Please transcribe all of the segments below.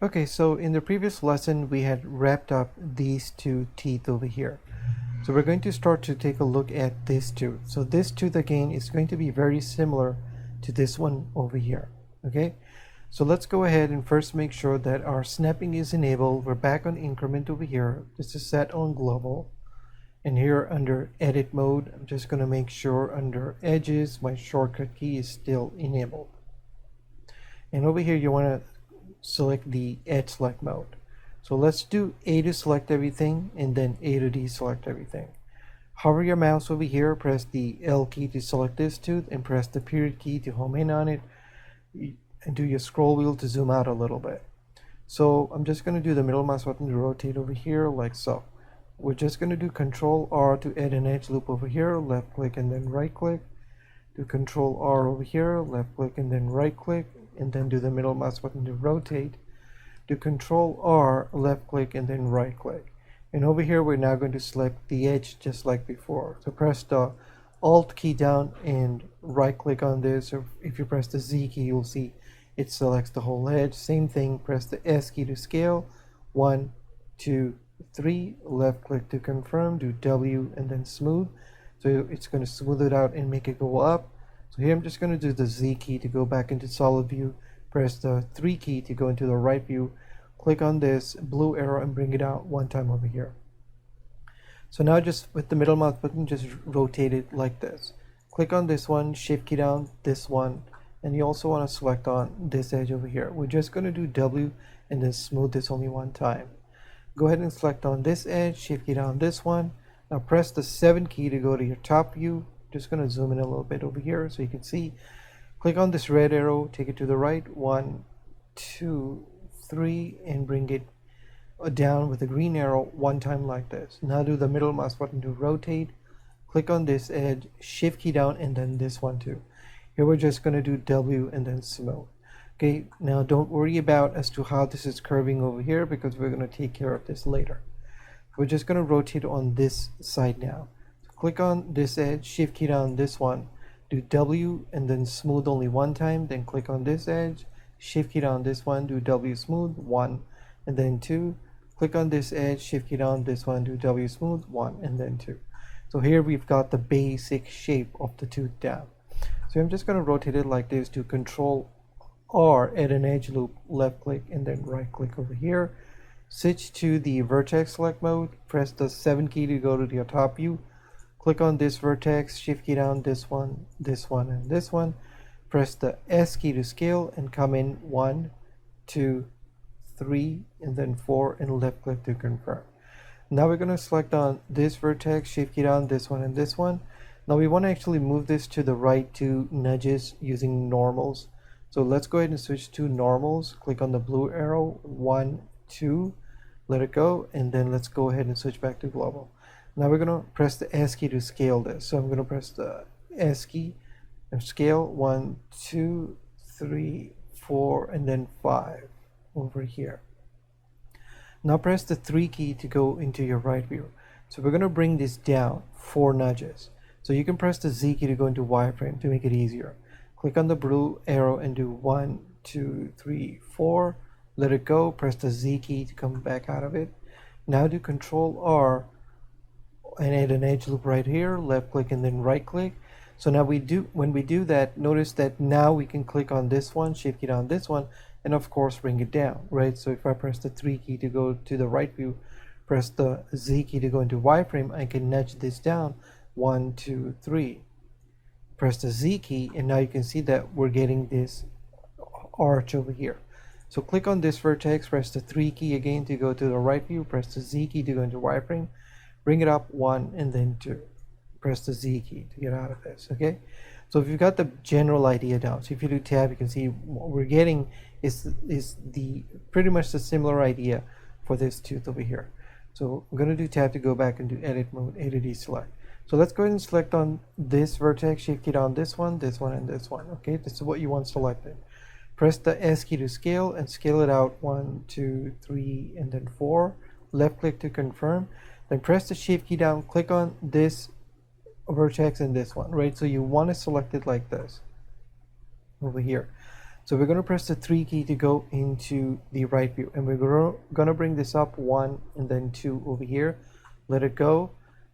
Okay, so in the previous lesson, we had wrapped up these two teeth over here. So we're going to start to take a look at this tooth. So this tooth again is going to be very similar to this one over here. Okay, so let's go ahead and first make sure that our snapping is enabled. We're back on increment over here. This is set on global. And here under edit mode, I'm just going to make sure under edges, my shortcut key is still enabled. And over here, you want to select the edge select mode. So let's do A to select everything and then A to deselect everything. Hover your mouse over here, press the L key to select this tooth and press the period key to home in on it and do your scroll wheel to zoom out a little bit. So I'm just going to do the middle mouse button to rotate over here like so. We're just going to do Control R to add an edge loop over here, left click and then right click. Do Control R over here, left click and then right click, and then do the middle mouse button to rotate. Do Control R, left click and then right click. And over here we're now going to select the edge just like before. So press the Alt key down and right click on this, or if you press the Z key you'll see it selects the whole edge. Same thing, press the S key to scale. 1, 2, 3, left click to confirm, do W and then smooth. So it's going to smooth it out and make it go up. So here I'm just going to do the Z key to go back into solid view, press the 3 key to go into the right view, click on this blue arrow and bring it out one time over here. So now just with the middle mouse button, just rotate it like this. Click on this one, shift key down, this one, and you also want to select on this edge over here. We're just going to do W and then smooth this only one time. Go ahead and select on this edge, shift key down this one. Now press the 7 key to go to your top view. Just going to zoom in a little bit over here so you can see. Click on this red arrow, take it to the right, 1, 2, 3, and bring it down with the green arrow one time like this. Now do the middle mouse button to rotate. Click on this edge, shift key down, and then this one too. Here we're just going to do W and then smooth. Okay, now don't worry about as to how this is curving over here because we're going to take care of this later. We're just going to rotate on this side now. So click on this edge, shift key down this one, do W and then smooth only one time, then click on this edge, shift key down this one, do W smooth, 1 and then 2. Click on this edge, shift key down this one, do W smooth, 1 and then 2. So here we've got the basic shape of the tooth down. So I'm just going to rotate it like this, do Control R, add an edge loop, left click and then right click over here. Switch to the vertex select mode, press the 7 key to go to your top view. Click on this vertex, shift key down this one, and this one. Press the S key to scale and come in 1, 2, 3, and then 4 and left click to confirm. Now we're going to select on this vertex, shift key down this one and this one. Now we want to actually move this to the right 2 nudges using normals. So let's go ahead and switch to normals. Click on the blue arrow, 1, 2, let it go, and then let's go ahead and switch back to global. Now we're going to press the S key to scale this. So I'm going to press the S key and scale 1, 2, 3, 4, and then 5 over here. Now press the 3 key to go into your right view. So we're going to bring this down 4 nudges. So you can press the Z key to go into wireframe to make it easier. Click on the blue arrow and do 1, 2, 3, 4. Let it go. Press the Z key to come back out of it. Now do Control R and add an edge loop right here. Left click and then right click. So now when we do that, notice that now we can click on this one, shift key down this one, and of course bring it down, right? So if I press the 3 key to go to the right view, press the Z key to go into wireframe, I can nudge this down 1, 2, 3. Press the Z key and now you can see that we're getting this arch over here. So click on this vertex, press the 3 key again to go to the right view, press the Z key to go into wireframe, bring it up 1 and then 2. Press the Z key to get out of this, okay? So if you've got the general idea down, so if you do tab, you can see what we're getting is the pretty much the similar idea for this tooth over here. So I'm going to do tab to go back and do edit mode, edit deselect. So let's go ahead and select on this vertex, shift key down this one, and this one. Okay, this is what you want selected. Press the S key to scale and scale it out 1, 2, 3, and then 4. Left click to confirm. Then press the shift key down, click on this vertex and this one, right? So you want to select it like this over here. So we're going to press the 3 key to go into the right view, and we're going to bring this up 1 and then 2 over here, let it go,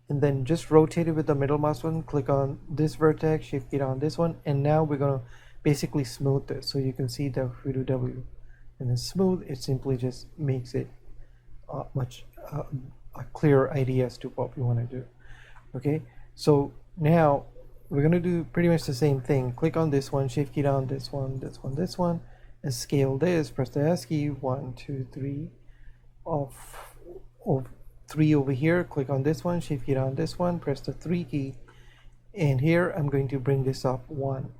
and then just rotate it with the middle mouse button, click on this vertex, shift key on this one, and now we're going to basically smooth this. So you can see that if we do W and then smooth, it simply just makes it much a clearer idea as to what we want to do. Okay, so now we're going to do pretty much the same thing. Click on this one, shift key down this one, this one, this one, and scale this. Press the S key, 1, 2, 3, of 3 over here. Click on this one, shift key down this one, press the 3 key, and here I'm going to bring this up 1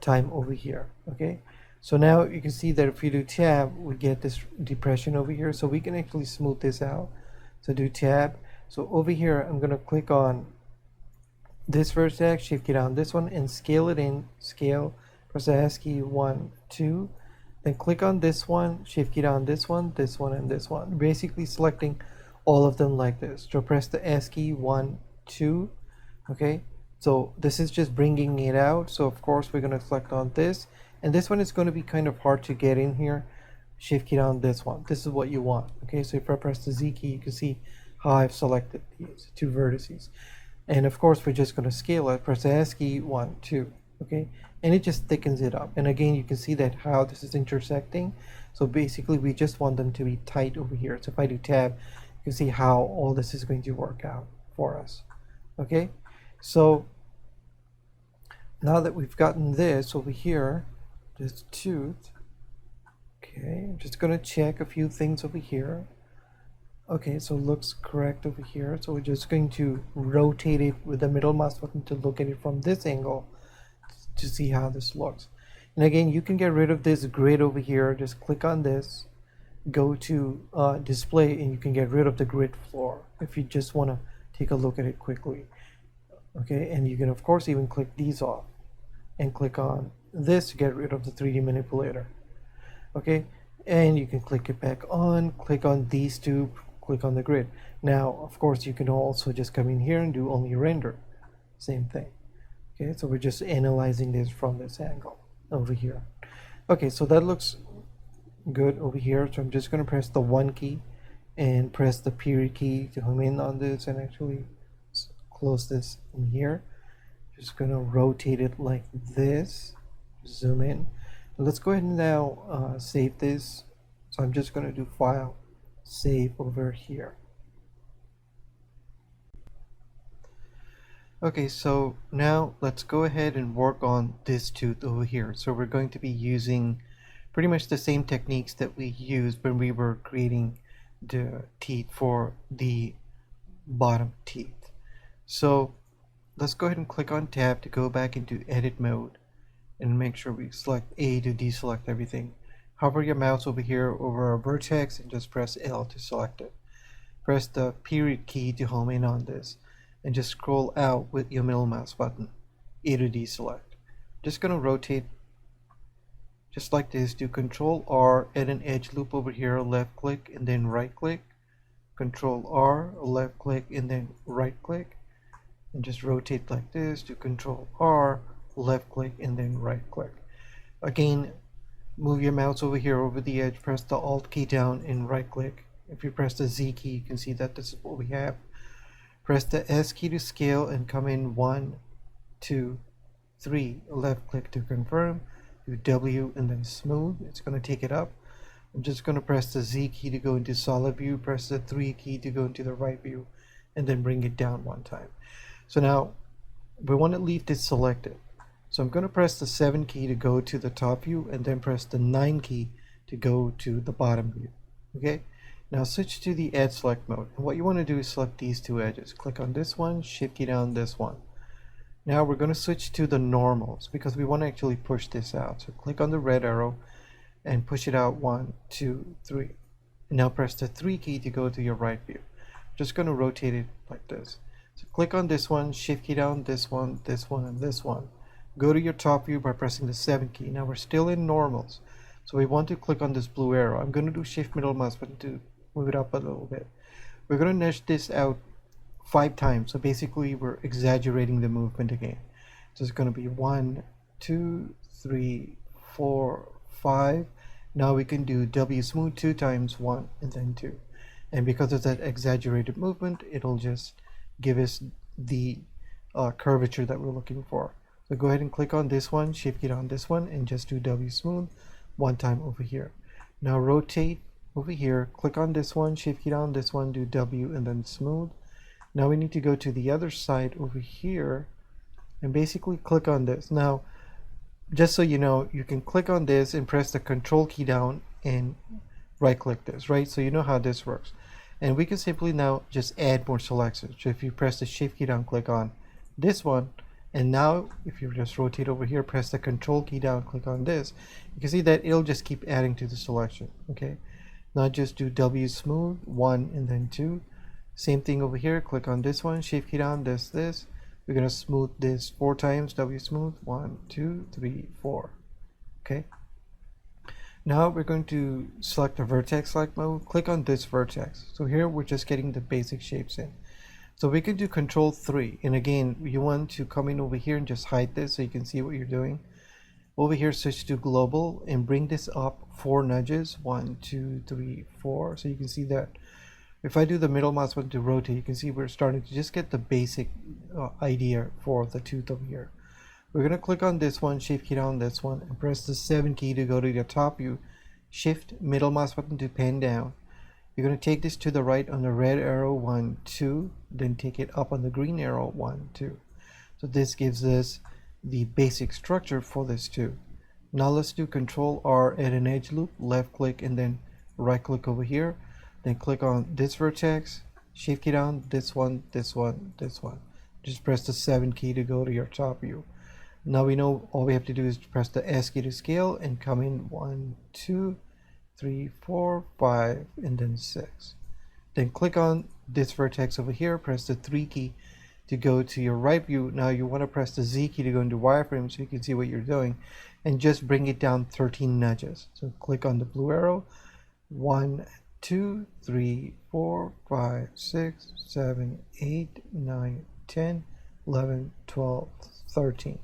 time over here. Okay, so now you can see that if we do tab, we get this depression over here, so we can actually smooth this out. So do tab. So over here I'm going to click on this vertex, shift key down this one, and scale it in. Scale, press the S key, 1, 2, then click on this one, shift key down this one, and this one, basically selecting all of them like this. So press the S key, 1, 2. Okay, so this is just bringing it out. So of course we're going to select on this, and this one is going to be kind of hard to get in here. Shift key down this one. This is what you want. Okay, so if I press the Z key, you can see how I've selected these 2 vertices. And of course we're just going to scale it. Press the S key, 1, 2. Okay, and it just thickens it up. And again, you can see that how this is intersecting. So basically we just want them to be tight over here. So if I do tab, you can see how all this is going to work out for us. Okay, so now that we've gotten this over here, this tooth, okay, I'm just going to check a few things over here. Okay, so it looks correct over here. So we're just going to rotate it with the middle mouse button to look at it from this angle to see how this looks. And again, you can get rid of this grid over here. Just click on this, go to display, and you can get rid of the grid floor if you just want to take a look at it quickly. Okay, and you can of course even click these off and click on this to get rid of the 3D manipulator. Okay, and you can click it back on, click on these two, click on the grid. Now of course you can also just come in here and do only render, same thing. Okay, so we're just analyzing this from this angle over here. Okay, so that looks good over here. So I'm just going to press the 1 key and press the period key to home in on this and actually close this in here. Just going to rotate it like this, zoom in. Let's go ahead and now save this. So I'm just going to do file, save over here. Okay, so now let's go ahead and work on this tooth over here. So we're going to be using pretty much the same techniques that we used when we were creating the teeth for the bottom teeth. So let's go ahead and click on tab to go back into edit mode and make sure we select A to deselect everything. Hover your mouse over here over a vertex and just press L to select it. Press the period key to home in on this and just scroll out with your middle mouse button, A to deselect. Just going to rotate just like this. Do Control R, add an edge loop over here, left click and then right click. Control R, left click and then right click, and just rotate like this. Do Control R, left click and then right click. Again, move your mouse over here over the edge, press the Alt key down and right click. If you press the Z key, you can see that this is what we have. Press the S key to scale and come in 1, 2, 3. Left click to confirm. Do W and then smooth. It's going to take it up. I'm just going to press the Z key to go into solid view. Press the 3 key to go into the right view, and then bring it down 1 time. So now we want to leave this selected. So I'm going to press the 7 key to go to the top view, and then press the 9 key to go to the bottom view. Okay. Now switch to the edge select mode, and what you want to do is select these 2 edges. Click on this one, shift key down this one. Now we're going to switch to the normals because we want to actually push this out. So click on the red arrow and push it out 1, 2, 3. And now press the 3 key to go to your right view. Just going to rotate it like this. So click on this one, shift key down this one, and this one. Go to your top view by pressing the 7 key. Now we're still in normals, so we want to click on this blue arrow. I'm going to do shift middle mouse button to move it up a little bit. We're going to nudge this out 5 times, so basically we're exaggerating the movement again. So it's going to be 1, 2, 3, 4, 5. Now we can do W smooth 2 times 1 and then 2. And because of that exaggerated movement, it'll just give us the curvature that we're looking for. So go ahead and click on this one, shift key on this one, and just do W smooth 1 time over here. Now rotate over here, click on this one, shift key on this one, do W and then smooth. Now we need to go to the other side over here and basically click on this. Now, just so you know, you can click on this and press the control key down and right click this, right? So you know how this works. And we can simply now just add more selections. So if you press the shift key down, click on this one, and now if you just rotate over here, press the control key down, click on this, you can see that it'll just keep adding to the selection. Okay, now just do W smooth 1 and then 2. Same thing over here, click on this one, shift key down, this. We're going to smooth this 4 times, W smooth 1, 2, 3, 4. Okay, now we're going to select the vertex select mode, click on this vertex. So here we're just getting the basic shapes in. So we can do control 3, and again you want to come in over here and just hide this so you can see what you're doing. Over here switch to global and bring this up 4 nudges, 1, 2, 3, 4. So you can see that if I do the middle mouse button to rotate, you can see we're starting to just get the basic idea for the tooth over here. We're going to click on this one, shift key down this one, and press the 7 key to go to the top view. Shift middle mouse button to pan down. You're going to take this to the right on the red arrow, 1, 2, then take it up on the green arrow, 1, 2. So this gives us the basic structure for this tooth. Now let's do control R, add an edge loop, left click and then right click over here. Then click on this vertex, shift key down, this one, this one, this one. Just press the 7 key to go to your top view. Now we know all we have to do is press the S key to scale and come in 1, 2, 3, 4, 5, and then 6. Then click on this vertex over here, press the 3 key to go to your right view. Now you want to press the Z key to go into wireframe so you can see what you're doing, and just bring it down 13 nudges. So click on the blue arrow, 1, 2, 3, 4, 5, 6, 7, 8, 9, 10, 11, 12, 13.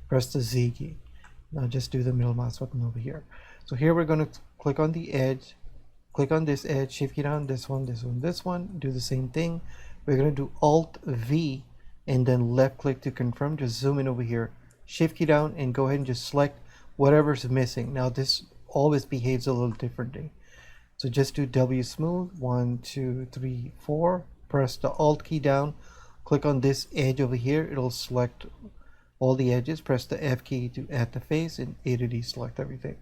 Press the Z key. Now just do the middle mouse button over here. So here we're going to click on the edge, click on this edge, shift key down, this one, this one, this one. Do the same thing. We're going to do Alt V and then left click to confirm. Just zoom in over here, shift key down, and go ahead and just select whatever's missing. Now this always behaves a little differently. So just do W smooth, 1, 2, 3, 4. Press the Alt key down, click on this edge over here. It'll select all the edges. Press the F key to add the face, and A to D select everything.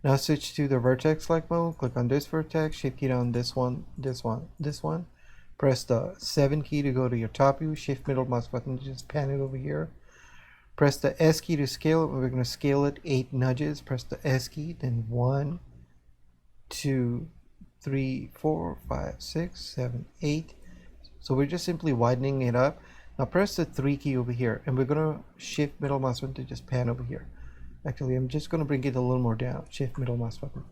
Now switch to the vertex select mode, click on this vertex, shift key down, this one, this one, this one. Press the 7 key to go to your top view, shift middle mouse button to just pan it over here. Press the S key to scale it, we're going to scale it 8 nudges. Press the S key, then 1, 2, 3, 4, 5, 6, 7, 8. So we're just simply widening it up. Now press the 3 key over here, and we're going to shift middle mouse button to just pan over here. Actually, I'm just going to bring it a little more down, shift middle mouse button.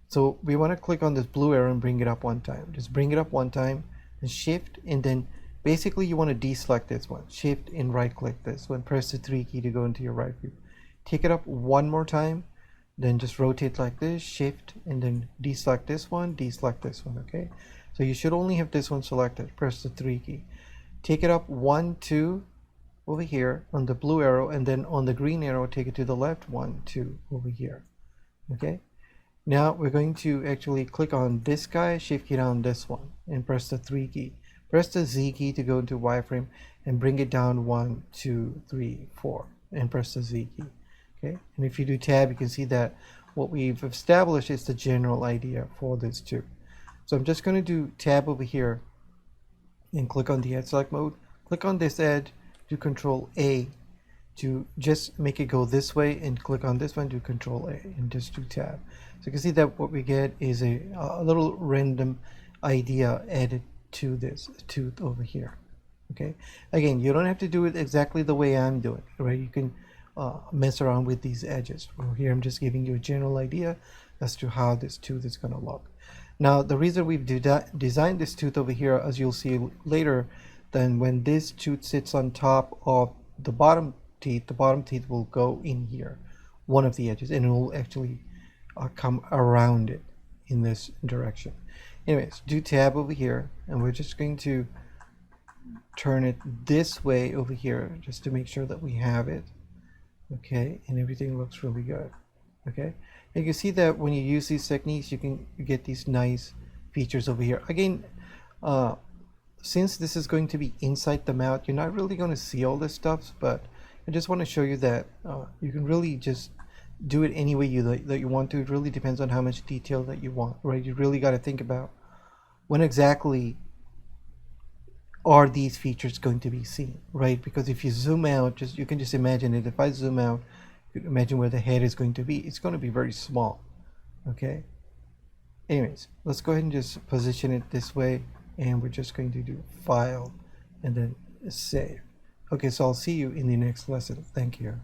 So we want to click on this blue arrow and bring it up 1 time. Just bring it up 1 time and shift, and then basically you want to deselect this one. Shift and right click this one, press the 3 key to go into your right view. Take it up 1 more time, then just rotate like this, shift, and then deselect this one, okay? So you should only have this one selected. Press the 3 key. Take it up 1, 2 over here on the blue arrow, and then on the green arrow take it to the left, 1, 2 over here. Okay, now we're going to actually click on this guy, shift key down this one, and press the 3 key. Press the Z key to go into wireframe and bring it down 1, 2, 3, 4, and press the Z key. Okay, and if you do tab, you can see that what we've established is the general idea for this too. So I'm just going to do tab over here and click on the edge select mode, click on this edge, do Control A to just make it go this way, and click on this one, do Control A, and just do tab. So you can see that what we get is a little random idea added to this tooth over here. Okay, again, you don't have to do it exactly the way I'm doing, right? You can mess around with these edges. Over here I'm just giving you a general idea as to how this tooth is going to look. Now the reason we've designed this tooth over here, as you'll see later, then when this tooth sits on top of the bottom teeth will go in here one of the edges, and it will actually come around it in this direction. Anyways, do tab over here, and we're just going to turn it this way over here just to make sure that we have it. Okay, and everything looks really good. Okay, and you can see that when you use these techniques, you can get these nice features over here. Again, since this is going to be inside the mount, you're not really going to see all this stuff, but I just want to show you that you can really just do it any way that you want to. It really depends on how much detail that you want, right? You really got to think about when exactly are these features going to be seen, right? Because if you zoom out, you can just imagine it. If I zoom out, you can imagine where the head is going to be. It's going to be very small. Okay. Anyways, let's go ahead and just position it this way, and we're just going to do File and then Save. Okay, so I'll see you in the next lesson. Thank you.